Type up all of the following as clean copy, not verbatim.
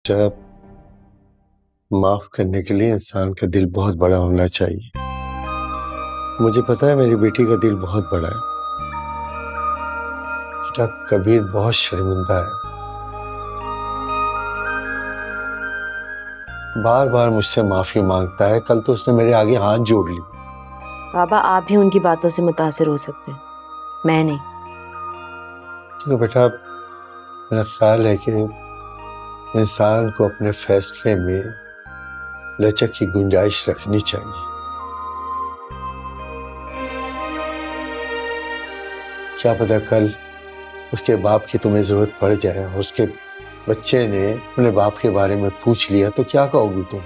बेटा, माफ करने के लिए इंसान का दिल बहुत बड़ा होना चाहिए। मुझे पता है मेरी बेटी का दिल बहुत बड़ा है। बेटा, कबीर बहुत शर्मिंदा है, बार बार मुझसे माफी मांगता है। कल तो उसने मेरे आगे हाथ जोड़ ली। बाबा, आप भी उनकी बातों से मुतासिर हो सकते हैं, मैं नहीं। तो बेटा, मेरा ख्याल है कि इंसान को अपने फैसले में लचक की गुंजाइश रखनी चाहिए। क्या पता कल उसके बाप की तुम्हें जरूरत पड़ जाए और उसके बच्चे ने अपने बाप के बारे में पूछ लिया तो क्या कहोगी तुम?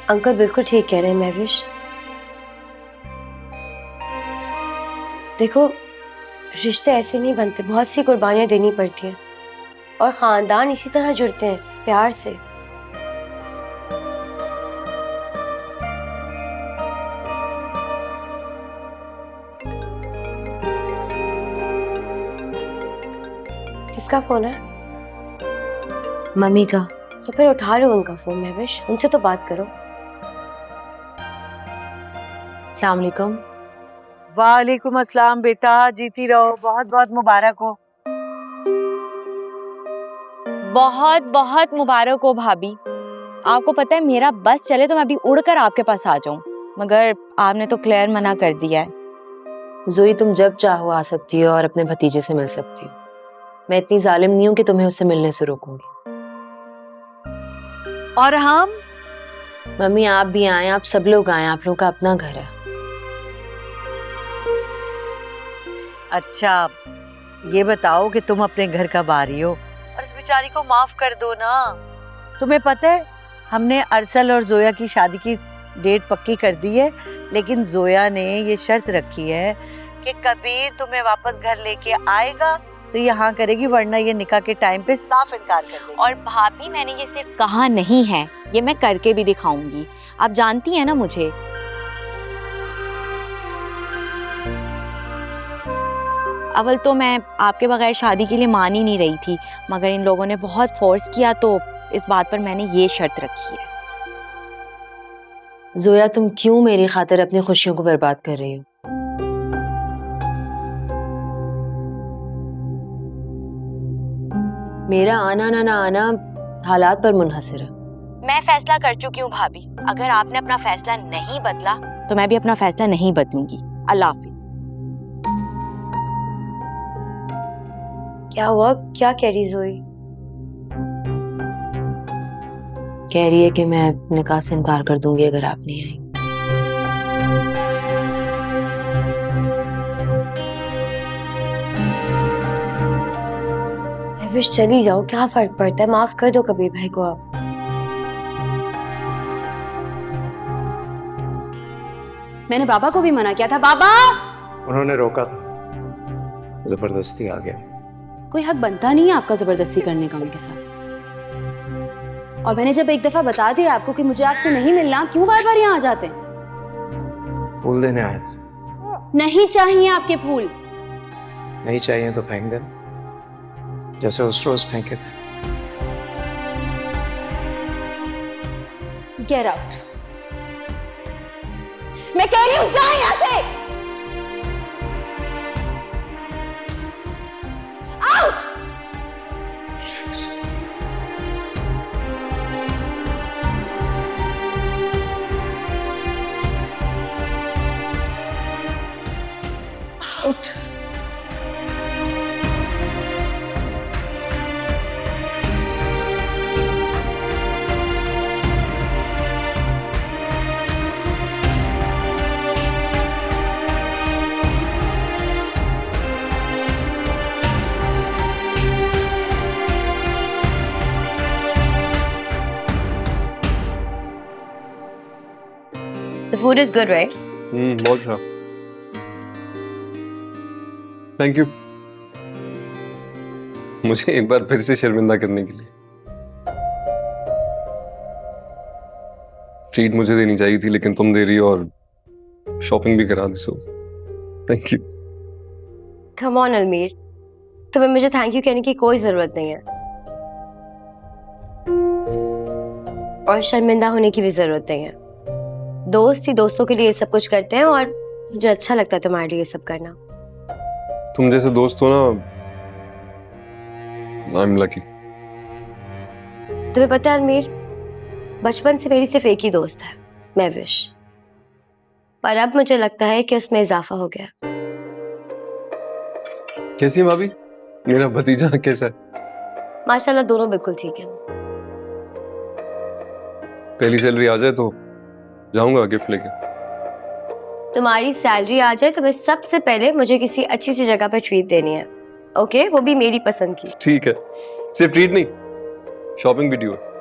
अंकल बिल्कुल ठीक कह रहे हैं महविश। देखो, रिश्ते ऐसे नहीं बनते, बहुत सी कुर्बानियां देनी पड़ती हैं और खानदान इसी तरह जुड़ते हैं, प्यार से। किसका फोन है? मम्मी का। तो फिर उठा लो उनका फोन महविश, उनसे तो बात करो। अस्सलाम वालेकुम। वालेकुम अस्सलाम बेटा, जीती रहो, बहुत बहुत मुबारक हो। बहुत बहुत मुबारक हो भाभी। आपको पता है मेरा बस चले तो मैं अभी उड़कर आपके पास आ जाऊं, मगर आपने तो क्लियर मना कर दिया है। जोई, तुम जब चाहो आ सकती हो और अपने भतीजे से मिल सकती हो। मैं इतनी जालिम नहीं हूं कि तुम्हें उससे मिलने से रोकूंगी। और हम? मम्मी आप भी आए, आप सब लोग आए, आप लोगों का अपना घर है। अच्छा, ये बताओ कि तुम अपने घर कब आ रही हो और इस बेचारी को माफ कर दो ना। तुम्हें पता है हमने अरसल और जोया की शादी की डेट पक्की कर दी है, लेकिन जोया ने ये शर्त रखी है कि कबीर तुम्हें वापस घर लेके आएगा तो ये हाँ करेगी, वरना ये निकाह के टाइम पे साफ इनकार कर देगी। और भाभी मैंने ये सिर्फ कहा नहीं है, ये मैं करके भी दिखाऊंगी। आप जानती हैं ना मुझे। अव्वल तो मैं आपके बगैर शादी के लिए मान ही नहीं रही थी, मगर इन लोगों ने बहुत फोर्स किया तो इस बात पर मैंने ये शर्त रखी है। जोया, तुम क्यों मेरी खातिर अपनी खुशियों को बर्बाद कर रही हो? मेरा आना ना आना हालात पर मुनहसर है। मैं फैसला कर चुकी हूँ भाभी, अगर आपने अपना फैसला नहीं बदला तो मैं भी अपना फैसला नहीं बदलूंगी। अल्लाह हाफिज। क्या हुआ? क्या कह रही जोई? कह रही है कि मैं निकाह से इनकार कर दूंगी अगर आप नहीं आई। महविश चली जाओ, क्या फर्क पड़ता है, माफ कर दो कबीर भाई को आप। मैंने बाबा को भी मना किया था। बाबा, उन्होंने रोका था, जबरदस्ती आ गया। कोई हक बनता नहीं है आपका जबरदस्ती करने का उनके साथ। और मैंने जब एक दफा बता दिया आपको कि मुझे आपसे नहीं मिलना, क्यों बार बार यहाँ आ जाते हैं? फूल देने आए थे। नहीं चाहिए आपके फूल। नहीं चाहिए तो फेंक देना, जैसे उस रोज फेंके थे। Get out. मैं कह रही हूँ जा यहाँ से। Out. Out. The food is good, right? बहुत अच्छा। थैंक यू मुझे एक बार फिर से शर्मिंदा करने के लिए। ट्रीट मुझे देनी चाहिए थी लेकिन तुम दे रही हो और शॉपिंग भी करा दी, so thank you. Come on Almir, तुम्हें मुझे थैंक यू कहने की कोई जरूरत नहीं है। और शर्मिंदा होने की भी जरूरत नहीं है। दोस्त ही दोस्तों के लिए ये सब कुछ करते हैं और मुझे अच्छा लगता है तुम्हारे लिए ये सब करना। तुम जैसे दोस्त हो ना, आई एम लकी। तुम्हें पता है अनमीर, बचपन से मेरी सिर्फ एक ही दोस्त है, महविश। पर अब मुझे लगता है कि उसमें इजाफा हो गया। कैसी है भाभी? मेरा भतीजा कैसा है? माशाल्लाह दोनों बिल्कुल ठीक है। पहली सैलरी आ जाए तो जाऊंगा गिफ्ट लेके। तुम्हारी सैलरी आ जाए तो मैं सबसे पहले मुझे किसी अच्छी सी जगह पर ट्रीट देनी है। ओके, वो भी मेरी पसंद की। ठीक है, सिर्फ ट्रीट नहीं, शॉपिंग भी ड्यू है।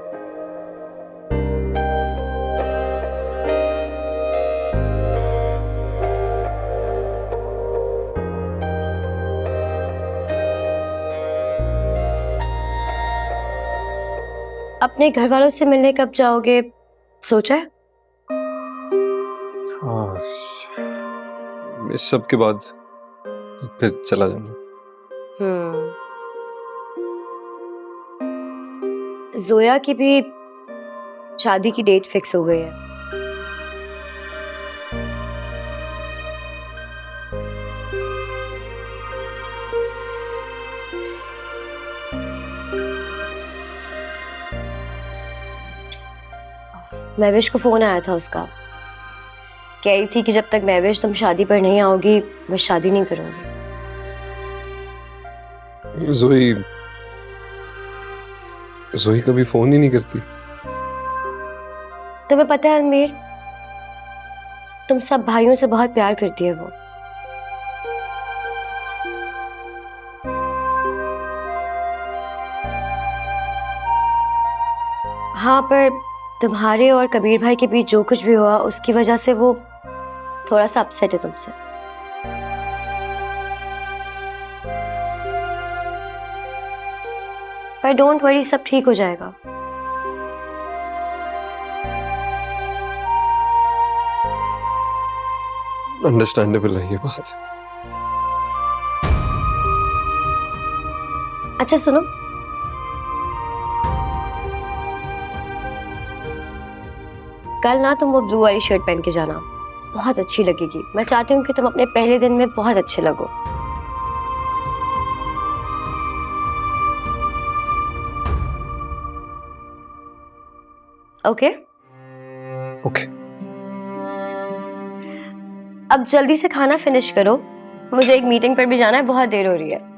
अपने घर वालों से मिलने कब जाओगे, सोचा है? हाँ, इस सब के बाद फिर चला जाऊंगा। जोया की भी शादी की डेट फिक्स हो गई है। महविश को फोन आया था उसका, कह रही थी कि जब तक महविश तुम शादी पर नहीं आओगी मैं शादी नहीं करूंगी। जोई कभी फोन ही नहीं करती। तुम्हें पता है अनमीर, तुम सब भाइयों से बहुत प्यार करती है वो। हाँ, पर तुम्हारे और कबीर भाई के बीच जो कुछ भी हुआ उसकी वजह से वो थोड़ा सा अपसेट है तुमसे। पर डोंट वरी, सब ठीक हो जाएगा। अंडरस्टैंडेबल है ये बात। अच्छा सुनो, कल ना तुम वो ब्लू वाली शर्ट पहन के जाना, बहुत अच्छी लगेगी। मैं चाहती हूँ कि तुम अपने पहले दिन में बहुत अच्छे लगो। ओके? ओके। अब जल्दी से खाना फिनिश करो, मुझे एक मीटिंग पर भी जाना है, बहुत देर हो रही है।